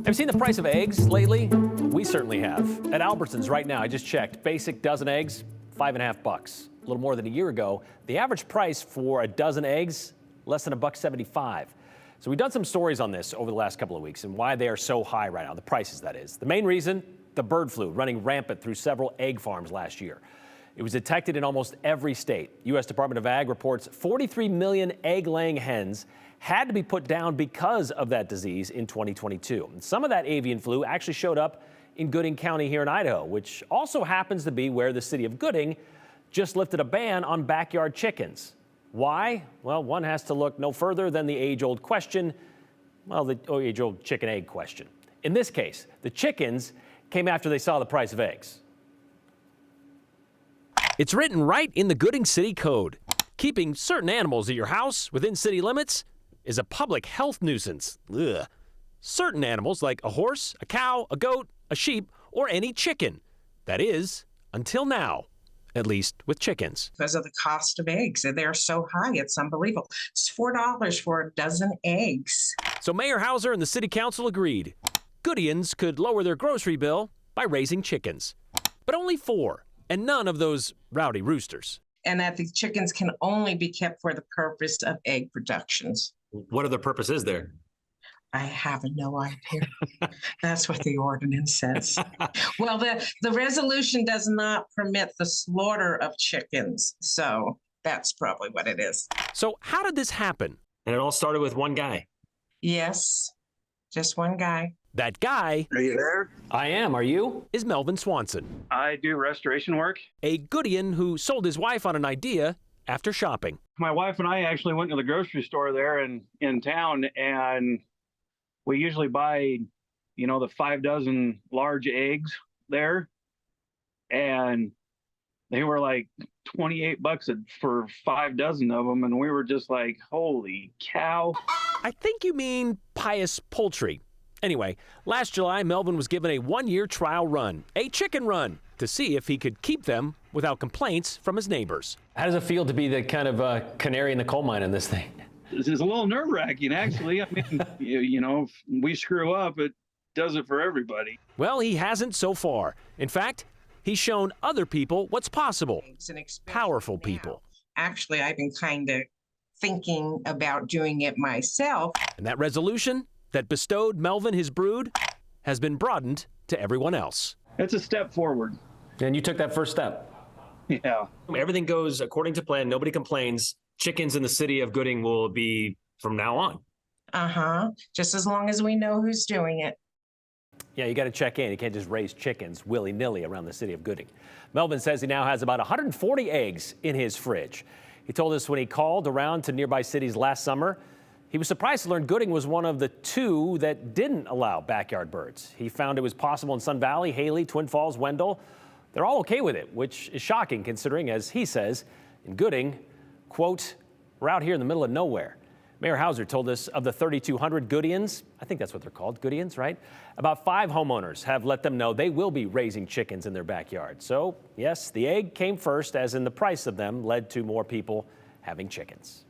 Have you seen the price of eggs lately? We certainly have. At Albertsons right now, I just checked, basic dozen eggs, $5.50. A little more than a year ago, the average price for a dozen eggs, less than $1.75. So we've done some stories on this over the last couple of weeks and why they are so high right now, the prices that is. The main reason, the bird flu running rampant through several egg farms last year. It was detected in almost every state. U.S. Department of Ag reports 43 million egg-laying hens had to be put down because of that disease in 2022. And some of that avian flu actually showed up in Gooding County here in Idaho, which also happens to be where the city of Gooding just lifted a ban on backyard chickens. Why? Well, one has to look no further than the age-old question, well, the age-old chicken-egg question. In this case, the chickens came after they saw the price of eggs. It's written right in the Gooding City Code. Keeping certain animals at your house within city limits is a public health nuisance. Ugh. Certain animals like a horse, a cow, a goat, a sheep, or any chicken. That is, until now, at least with chickens. Because of the cost of eggs, and they're so high, it's unbelievable. It's $4 for a dozen eggs. So Mayor Hauser and the city council agreed. Goodians could lower their grocery bill by raising chickens, but only 4, and none of those rowdy roosters. And that the chickens can only be kept for the purpose of egg productions. What other purpose is there? I have no idea. That's what the ordinance says. Well, the resolution does not permit the slaughter of chickens, so that's probably what it is. So how did this happen? And it all started with one guy. Yes, just one guy. That guy, Are you there? I am, are you? Is Melvin Swanson. I do restoration work. A Goodian who sold his wife on an idea after shopping. My wife and I actually went to the grocery store there in town, and we usually buy, the 5 dozen large eggs there, and they were like $28 for 5 dozen of them, and we were just like, holy cow. I think you mean pious poultry. Anyway, last July, Melvin was given a 1-year trial run, a chicken run, to see if he could keep them without complaints from his neighbors. How does it feel to be the kind of canary in the coal mine in this thing? This is a little nerve-wracking, actually. I mean, if we screw up, it does it for everybody. Well, he hasn't so far. In fact, he's shown other people what's possible. Powerful people. Actually, I've been kind of thinking about doing it myself. And that resolution that bestowed Melvin his brood has been broadened to everyone else. It's a step forward. And you took that first step. Yeah. Everything goes according to plan. Nobody complains. Chickens in the city of Gooding will be from now on. Uh-huh. Just as long as we know who's doing it. Yeah, you got to check in. You can't just raise chickens willy-nilly around the city of Gooding. Melvin says he now has about 140 eggs in his fridge. He told us when he called around to nearby cities last summer, he was surprised to learn Gooding was one of the 2 that didn't allow backyard birds. He found it was possible in Sun Valley, Haley, Twin Falls, Wendell. They're all okay with it, which is shocking considering, as he says, in Gooding, quote, we're out here in the middle of nowhere. Mayor Hauser told us of the 3,200 Goodians, I think that's what they're called, Goodians, right? About 5 homeowners have let them know they will be raising chickens in their backyard. So, yes, the egg came first, as in the price of them led to more people having chickens.